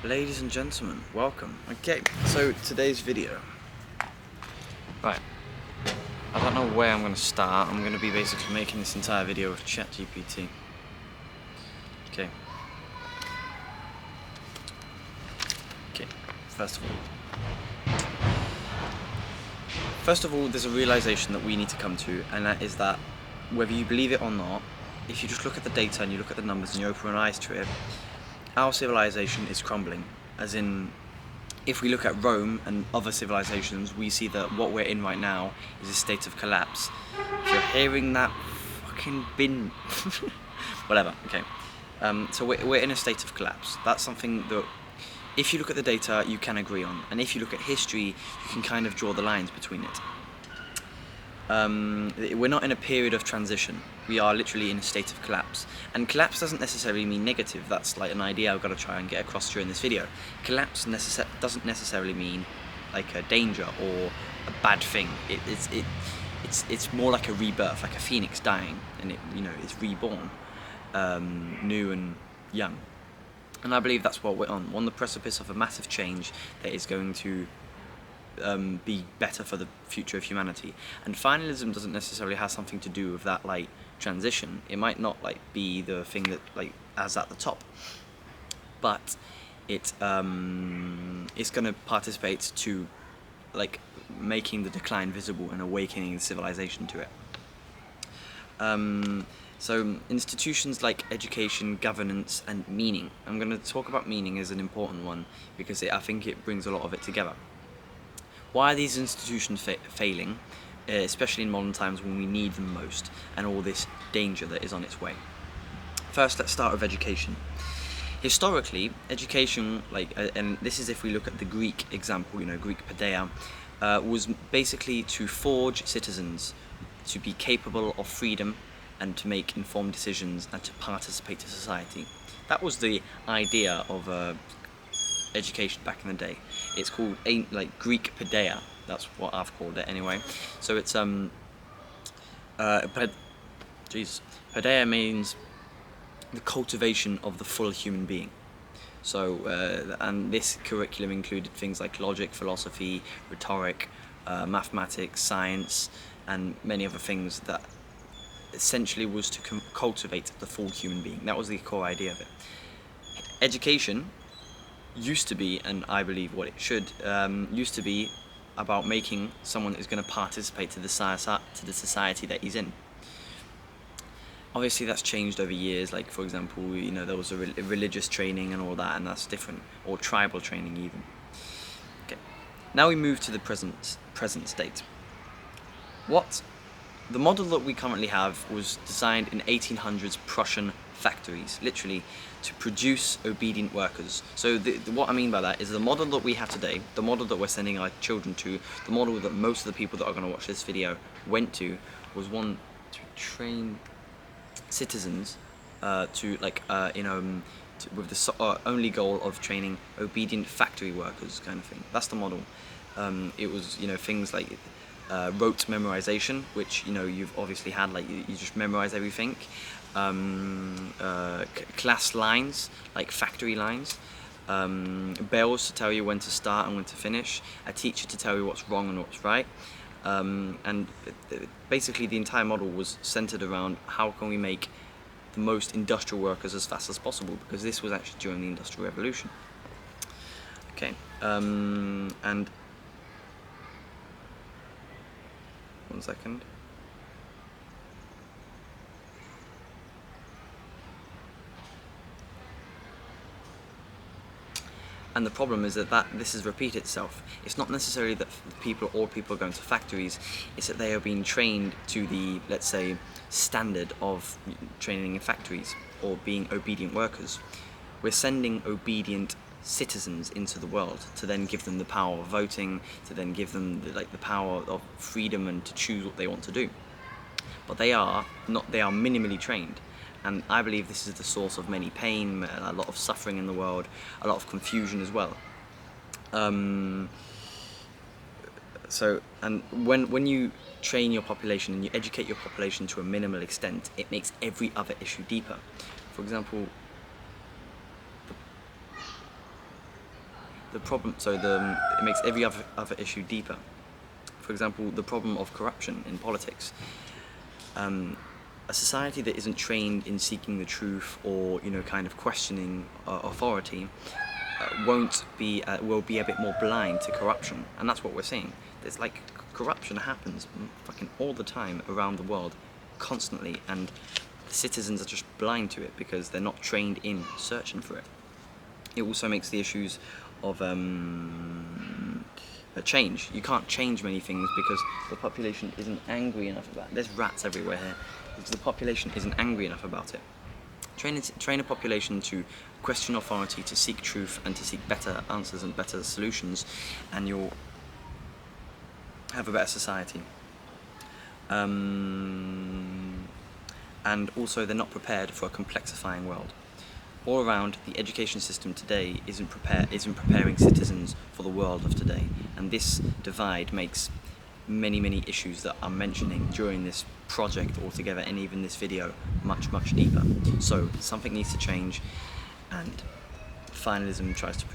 Ladies and gentlemen, welcome. Okay, so today's video. Right, I don't know where I'm going to start. I'm going to be basically making this entire video with ChatGPT. Okay. Okay, first of all, there's a realization that we need to come to, and that is that whether you believe it or not, if you just look at the data and you look at the numbers and you open your eyes to it, our civilization is crumbling. As in, if we look at Rome and other civilizations, we see that what we're in right now is a state of collapse. If you're hearing that fucking bin... whatever, okay. So we're in a state of collapse. That's something that, if you look at the data, you can agree on. And if you look at history, you can kind of draw the lines between it. We're not in a period of transition. We are literally in a state of collapse. And collapse doesn't necessarily mean negative. That's like an idea I've got to try and get across during this video. Collapse doesn't necessarily mean like a danger or a bad thing. It's more like a rebirth, like a phoenix dying, and it's reborn, new and young. And I believe that's what we're on the precipice of a massive change that is going to be better for the future of humanity. And finalism doesn't necessarily have something to do with that like transition. It might not like be the thing that like as at the top, but it's going to participate to like making the decline visible and awakening the civilization to it. So institutions like education, governance, and meaning. I'm going to talk about meaning as an important one because I think it brings a lot of it together. Why are these institutions failing, especially in modern times when we need them most, and all this danger that is on its way? First, let's start with education. Historically, education, and this is if we look at the Greek example, Greek paideia, was basically to forge citizens to be capable of freedom and to make informed decisions and to participate in society. That was the idea of education back in the day. It's called Greek paideia. That's what I've called it anyway. So it's paideia means the cultivation of the full human being. So and this curriculum included things like logic, philosophy, rhetoric, mathematics, science, and many other things that essentially was to cultivate the full human being. That was the core idea of it. Education used to be, and I believe what it should, used to be about making someone who's going to participate to the society that he's in. Obviously that's changed over years, like for example, there was a religious training and all that, and that's different, or tribal training even. Okay, now we move to the present state. The model that we currently have was designed in 1800s Prussian factories, literally, to produce obedient workers. So what I mean by that is the model that we have today, the model that we're sending our children to, the model that most of the people that are going to watch this video went to, was one to train citizens with the only goal of training obedient factory workers, kind of thing. That's the model. It was things like rote memorization, which you've obviously had, like you just memorize everything. Class lines, like factory lines, bells to tell you when to start and when to finish, a teacher to tell you what's wrong and what's right, and basically the entire model was centered around how can we make the most industrial workers as fast as possible, because this was actually during the Industrial Revolution. Okay, and one second. And the problem is that this has repeated itself. It's not necessarily that all people are going to factories, it's that they are being trained to the, let's say, standard of training in factories, or being obedient workers. We're sending obedient citizens into the world to then give them the power of voting, to then give them the power of freedom and to choose what they want to do. But they are minimally trained. And I believe this is the source of many pain, a lot of suffering in the world, a lot of confusion as well. And when you train your population and you educate your population to a minimal extent, it makes every other issue deeper. For example, the problem. So it makes every other issue deeper. For example, the problem of corruption in politics. A society that isn't trained in seeking the truth or kind of questioning authority will be a bit more blind to corruption, and that's what we're seeing. There's like corruption happens fucking all the time around the world, constantly, and the citizens are just blind to it because they're not trained in searching for it. It also makes the issues of change. You can't change many things because the population isn't angry enough about it. There's rats everywhere here because the population isn't angry enough about it. Train a population to question authority, to seek truth, and to seek better answers and better solutions, and you'll have a better society. And also, they're not prepared for a complexifying world. All around, the education system today isn't preparing citizens for the world of today, and this divide makes many issues that I'm mentioning during this project altogether, and even this video, much deeper. So something needs to change, and finalism tries to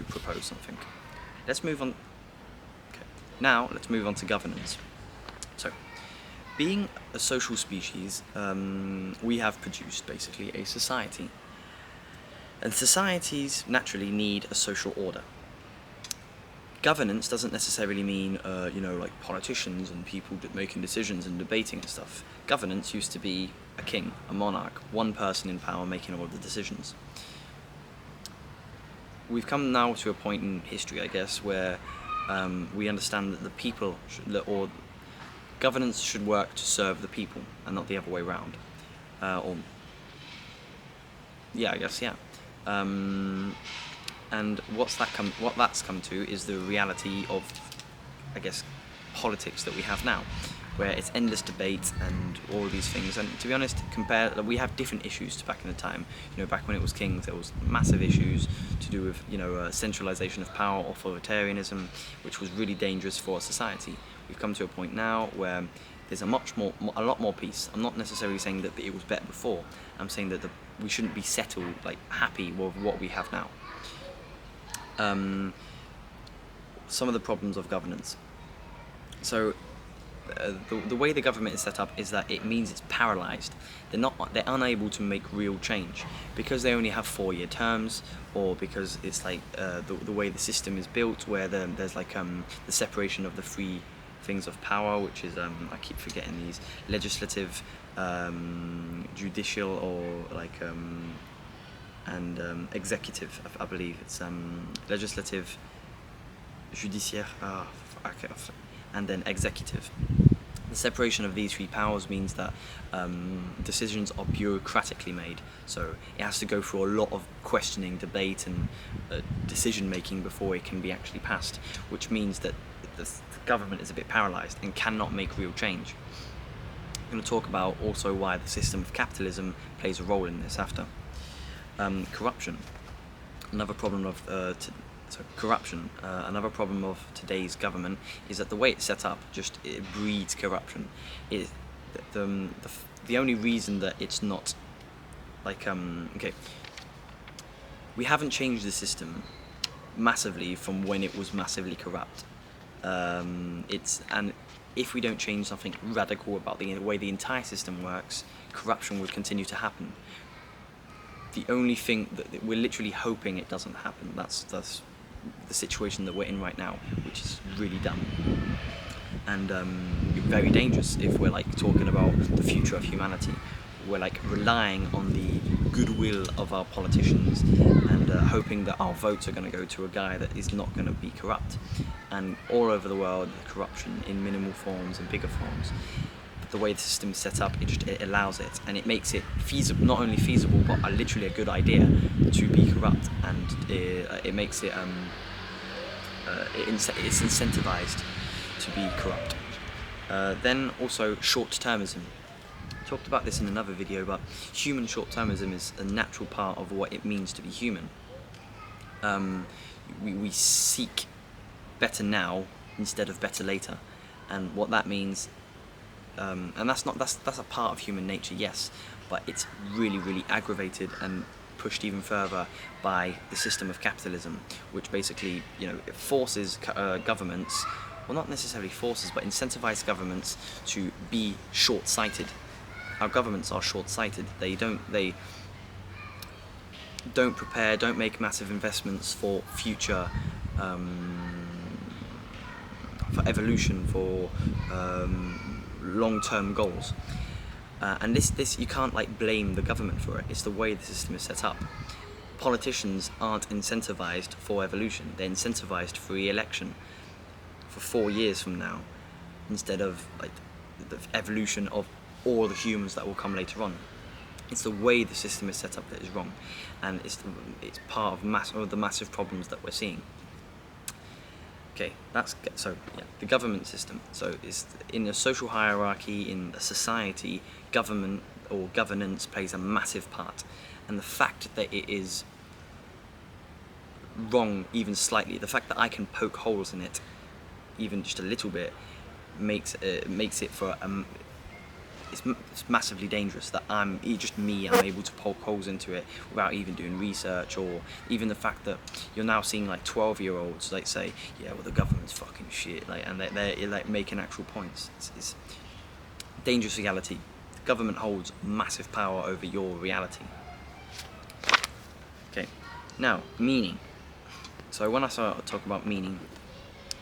propose something. Let's move on. Okay. Now let's move on to governance. So, being a social species, we have produced basically a society, and societies naturally need a social order. Governance doesn't necessarily mean, like politicians and people making decisions and debating and stuff. Governance used to be a king, a monarch, one person in power making all of the decisions. We've come now to a point in history, I guess, where we understand that the people, governance should work to serve the people and not the other way around. And what that's come to is the reality of, I guess, politics that we have now, where it's endless debate and all these things. And to be honest, we have different issues to back in the time. Back when it was kings, there was massive issues to do with centralization of power, authoritarianism, which was really dangerous for our society. We've come to a point now where there's a lot more peace. I'm not necessarily saying that it was better before. I'm saying that we shouldn't be settled, happy with what we have now. Some of the problems of governance. So, the way the government is set up is that it means it's paralysed. They're unable to make real change because they only have 4-year terms, or because it's the way the system is built, where there's the separation of the three things of power, which is I keep forgetting these: legislative, judicial, or and executive. I believe it's legislative, judiciaire, and then executive. The separation of these three powers means that decisions are bureaucratically made, so it has to go through a lot of questioning, debate, and decision making before it can be actually passed, which means that the government is a bit paralysed and cannot make real change. I'm going to talk about also why the system of capitalism plays a role in this after. Corruption. Another problem of another problem of today's government is that the way it's set up it breeds corruption. The only reason that it's not we haven't changed the system massively from when it was massively corrupt. And if we don't change something radical about the way the entire system works, corruption will continue to happen. The only thing that we're literally hoping it doesn't happen. That's the situation that we're in right now, which is really dumb and very dangerous if we're talking about the future of humanity. We're relying on the goodwill of our politicians and hoping that our votes are going to go to a guy that is not going to be corrupt. And all over the world, corruption in minimal forms and bigger forms. The way the system is set up, it allows it, and it makes it feasible, not only feasible, but literally a good idea to be corrupt, and it makes it it's incentivized to be corrupt. Then also short-termism. I talked about this in another video, but human short-termism is a natural part of what it means to be human. We seek better now instead of better later, and what that means. And that's a part of human nature, yes, but it's really aggravated and pushed even further by the system of capitalism, which basically, you know, it forces governments, well, not necessarily forces, but incentivizes governments to be short-sighted. Our governments are short-sighted. They don't prepare, don't make massive investments for future, for evolution, for long-term goals. And this you can't like blame the government for it. It's the way the system is set up. Politicians aren't incentivized for evolution. They're incentivized for re-election for 4 years from now, instead of like the evolution of all the humans that will come later on. It's the way the system is set up that is wrong, and it's part of the massive problems that we're seeing. Okay, so yeah, the government system. So it's in a social hierarchy, in a society, government or governance plays a massive part, and the fact that it is wrong even slightly, the fact that I can poke holes in it even just a little bit, makes it for it's massively dangerous that I'm able to poke holes into it without even doing research, or even the fact that you're now seeing like 12-year-olds like say, yeah, well, the government's fucking shit, like, and they're like making actual points. It's dangerous reality. The government holds massive power over your reality. Okay, now meaning. So when I start talking about meaning,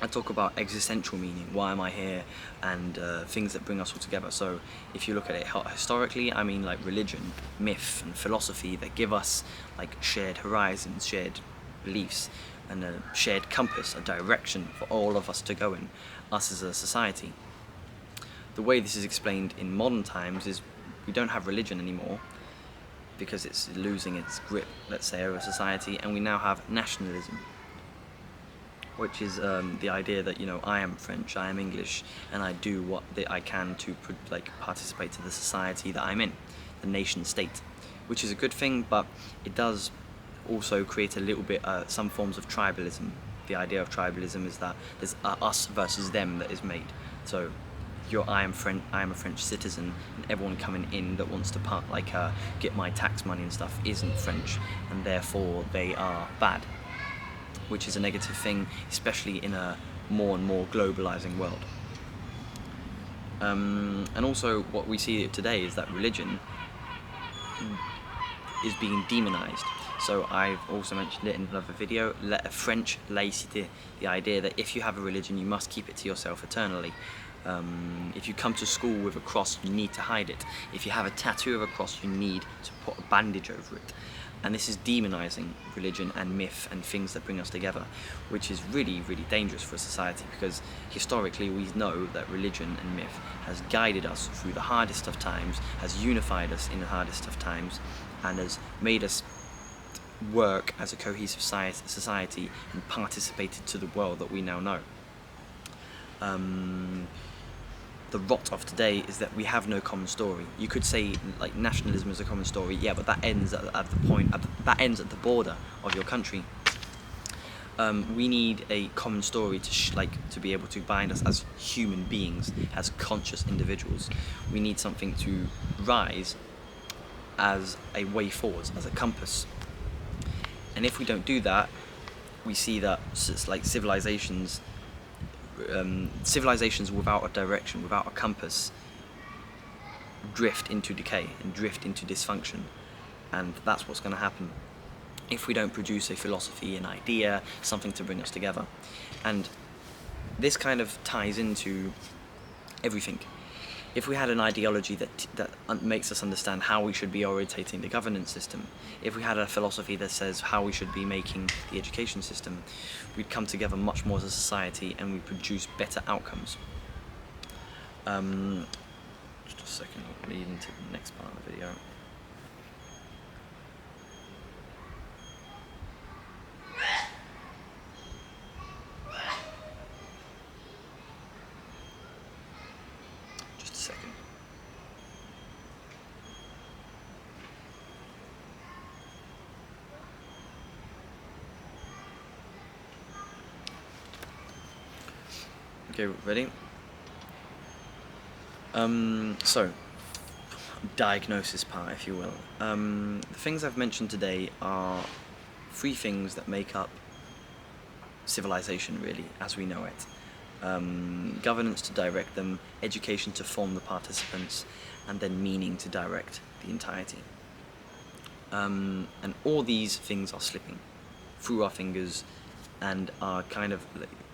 I talk about existential meaning, why am I here, and things that bring us all together. So if you look at it historically, I mean like religion, myth and philosophy that give us like shared horizons, shared beliefs, and a shared compass, a direction for all of us to go in, us as a society. The way this is explained in modern times is we don't have religion anymore because it's losing its grip, let's say, over society, and we now have nationalism, which is the idea that, you know, I am French, I am English, and I do what I can to participate to the society that I'm in, the nation state, which is a good thing, but it does also create a little bit some forms of tribalism. The idea of tribalism is that there's us versus them that is made. So I am a French citizen, and everyone coming in that wants to get my tax money and stuff isn't French, and therefore they are bad, which is a negative thing, especially in a more and more globalizing world. And also what we see today is that religion is being demonized. So I've also mentioned it in another video, French laïcité, the idea that if you have a religion, you must keep it to yourself eternally. If you come to school with a cross, you need to hide it. If you have a tattoo of a cross, you need to put a bandage over it. And this is demonizing religion and myth and things that bring us together, which is really, really dangerous for a society, because historically we know that religion and myth has guided us through the hardest of times, has unified us in the hardest of times, and has made us work as a cohesive society and participated to the world that we now know. The rot of today is that we have no common story. You could say like nationalism is a common story, yeah, but that ends at the border of your country. We need a common story to be able to bind us as human beings, as conscious individuals. We need something to rise as a way forwards, as a compass. And if we don't do that, we see that it's like civilizations without a direction, without a compass, drift into decay and drift into dysfunction, and that's what's going to happen if we don't produce a philosophy, an idea, something to bring us together. And this kind of ties into everything. If we had an ideology that makes us understand how we should be orientating the governance system, if we had a philosophy that says how we should be making the education system, we'd come together much more as a society and we'd produce better outcomes. Just a second, I'll lead into the next part of the video. Just a second. Okay, ready? So diagnosis part, if you will. The things I've mentioned today are 3 things that make up civilization, really, as we know it. Governance to direct them, education to form the participants, and then meaning to direct the entirety. And all these things are slipping through our fingers and are kind of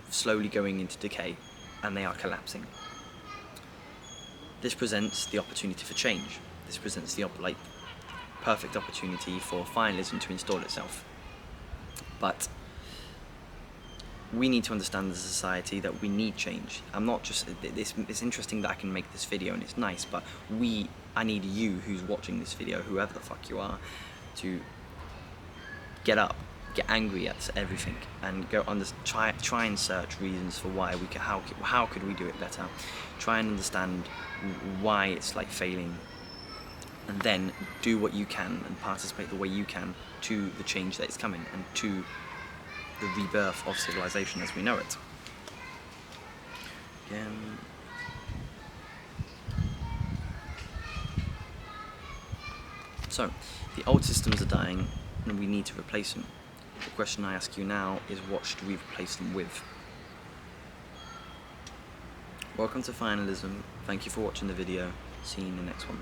slowly going into decay, and they are collapsing. This presents the opportunity for change. This presents the perfect opportunity for finalism to install itself. But we need to understand as a society that we need change. I'm not just, it's interesting that I can make this video and it's nice, but I need you who's watching this video, whoever the fuck you are, to get up, get angry at everything, and go try and search reasons for why we could, how could we do it better. Try and understand why it's failing, and then do what you can and participate the way you can to the change that is coming and to the rebirth of civilization as we know it. Again. So, the old systems are dying and we need to replace them. The question I ask you now is, what should we replace them with? Welcome to Finalism. Thank you for watching the video. See you in the next one.